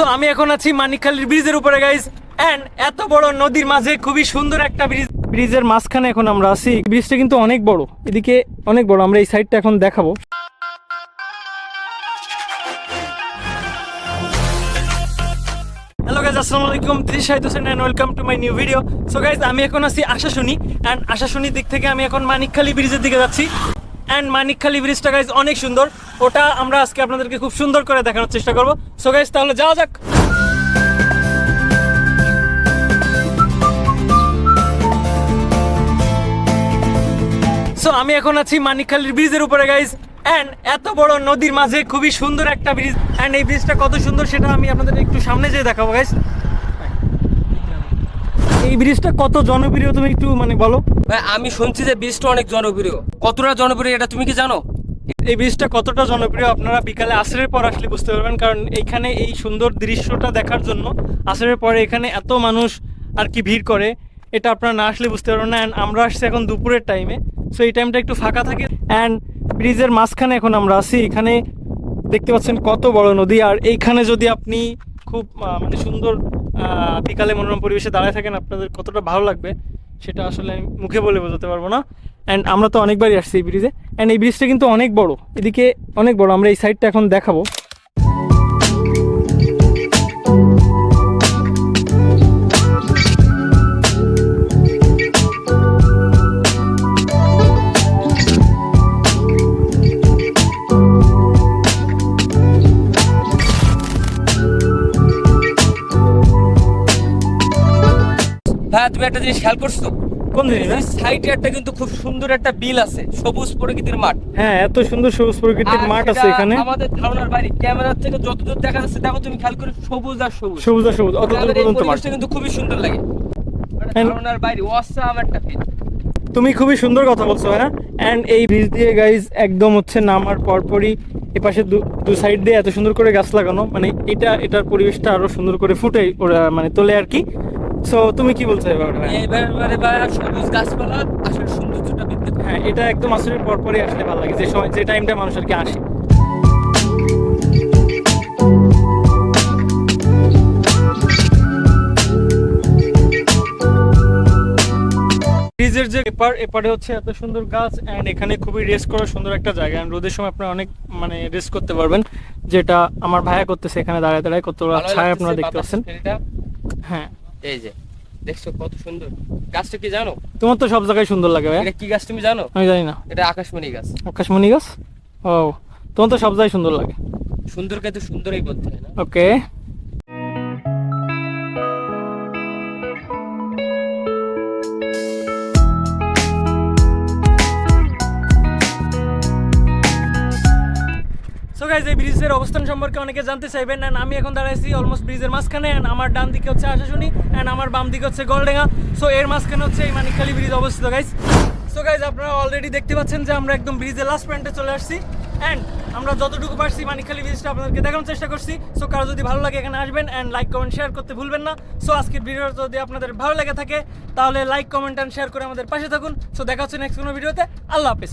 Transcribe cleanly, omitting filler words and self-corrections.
So আমি এখন আছি মানিকখালীর ব্রিজের উপরে গাইজ, এন্ড এত বড় নদীর মাঝে খুবই সুন্দর একটা ব্রিজের মাঝখানে এখন আমরা আছি। ব্রিজটা কিন্তু অনেক বড়, এদিকে অনেক বড়, আমরা এই সাইডটা এখন দেখাবো। হ্যালো গাইজ, আসসালামু আলাইকুম, this Shahid Hossain and welcome to my new video. So guys, আমি এখন আছি আশাশুনি, এন্ড আশাশুনি দিক থেকে আমি এখন মানিকখালী ব্রিজের দিকে যাচ্ছি। এন্ড মানিকখালী ব্রিজটা গাইজ অনেক সুন্দর, ওটা আমরা আজকে আপনাদেরকে খুব সুন্দর করে দেখানোর চেষ্টা করবো। সো গাইজ, তাহলে যাওয়া যাক। সো আমি এখন আছি মানিকখালীর ব্রিজের উপরে গাইজ, এন্ড এত বড় নদীর মাঝে খুবই সুন্দর একটা ব্রিজ। এন্ড এই ব্রিজটা কত সুন্দর সেটা আমি আপনাদের একটু সামনে যেয়ে দেখাবো গাইজ। এই ব্রিজটা কত জনপ্রিয় তুমি একটু বলো। ভাই আমি শুনছি যে ব্রিজটা অনেক জনপ্রিয়। কতটা জনপ্রিয় এটা তুমি কি জানো? এই ব্রিজটা কতটা জনপ্রিয় আপনারা বিকালে আসরের পর আসলে বুঝতে পারবেন, কারণ এইখানে এই সুন্দর দৃশ্যটা দেখার জন্য আসরের পরে এখানে এত মানুষ আর কি ভিড় করে, এটা আপনারা না আসলে বুঝতে পারবেন না। অ্যান্ড আমরা আসছি এখন দুপুরের টাইমে, সো এই টাইমটা একটু ফাঁকা থাকে। অ্যান্ড ব্রিজের মাঝখানে এখন আমরা আছি, এখানে দেখতে পাচ্ছেন কত বড় নদী। আর এইখানে যদি আপনি খুব সুন্দর বিকালে মনোরম পরিবেশে দাঁড়ায় থাকেন, আপনাদের কতটা ভালো লাগবে সেটা আসলে আমি মুখে বলে বোঝাতে পারবো না। অ্যান্ড আমরা তো অনেকবারই আসছি এই ব্রিজে, অ্যান্ড এই ব্রিজটা কিন্তু অনেক বড়, এদিকে অনেক বড়, আমরা এই সাইডটা এখন দেখাবো। হ্যাঁ, তুমি একটা জিনিস খেয়াল করছো? কোন জিনিস? সাইডে একটা কিন্তু খুব সুন্দর একটা বিল আছে, সবুজ প্রকৃতির মাঠ। হ্যাঁ, এত সুন্দর সবুজ প্রকৃতির মাঠ আছে এখানে। আমাদের ধারণার বাইরে, ক্যামেরা থেকে যতদূর দেখা যাচ্ছে দেখো তুমি খেয়াল করে, সবুজ আর সবুজ, সবুজ আর সবুজ, অত দূর পর্যন্ত মাঠ। কিন্তু খুবই সুন্দর লাগে, ধারণার বাইরে অসাম একটা ফিল। তুমি খুবই সুন্দর কথা বলছো। হ্যাঁ, অ্যান্ড এই ব্রিজ দিয়ে গাইজ একদম হচ্ছে নামার পরপরই এপাশে দু সাইড দিয়ে এত সুন্দর করে গাছ লাগানো, এটার পরিবেশটা আরো সুন্দর করে ফুটে ওরা তোলে আর কি। সো তুমি কি বলছো এবার? সবুজ গাছপালা আসলে সৌন্দর্যটা বৃদ্ধি করে। হ্যাঁ, এটা একদম আসলে পরপরই আসলে ভালো লাগে, যে সময় যে টাইমটা মানুষ আর কি আসে। ব্রিজের যে এপারে হচ্ছে এত সুন্দর গাছ, অ্যান্ড এখানে খুবই রেস্ট করার সুন্দর একটা জায়গা। অ্যান্ড রোদের সময় আপনারা অনেক রেস্ট করতে পারবেন, যেটা আমার ভাইয়া করতেছে এখানে দাঁড়ায় দাঁড়ায়, কত ছায়া আপনারা দেখতে পাচ্ছেন। হ্যাঁ, এই যে দেখছো কত সুন্দর গাছটা, কি জানো? তোমার তো সব জায়গায় সুন্দর লাগে ভাই। এটা কি গাছ তুমি জানো? আমি জানি না। এটা আকাশমণি গাছ। আকাশমণি গাছ? ও, তোমার তো সব জায়গায় সুন্দর লাগে। সুন্দরকে তো সুন্দরই বলতে হয় না? ওকে। সো গাইস, এই ব্রিজের অবস্থান সম্পর্কে অনেকে জানতে চাইবেন, এন্ড আমি এখন দাঁড়াইছি অলমোস্ট ব্রিজের মাঝখানে। এন্ড আমার ডান দিকে হচ্ছে আশাশুনি, এন্ড আমার বাম দিকে হচ্ছে গলডেঙ্গা। সো এর মাঝখানে হচ্ছে এই মানিকখালী ব্রিজ অবস্থিত গাইস। সো গাইস, আপনারা অলরেডি দেখতে পাচ্ছেন যে আমরা একদম ব্রিজের লাস্ট পয়েন্টে চলে আসছি, এন্ড আমরা যতটুকু পারছি মানিকখালী ব্রিজটা আপনাদেরকে দেখানোর চেষ্টা করছি। সো কারো যদি ভালো লাগে এখানে আসবেন, এন্ড লাইক কমেন্ট শেয়ার করতে ভুলবেন না। সো আজকের ভিডিওটা যদি আপনাদের ভালো লেগে থাকে তাহলে লাইক কমেন্ট এন্ড শেয়ার করে আমাদের পাশে থাকুন। সো দেখা হচ্ছে নেক্সট কোনো ভিডিওতে। আল্লাহ হাফেজ।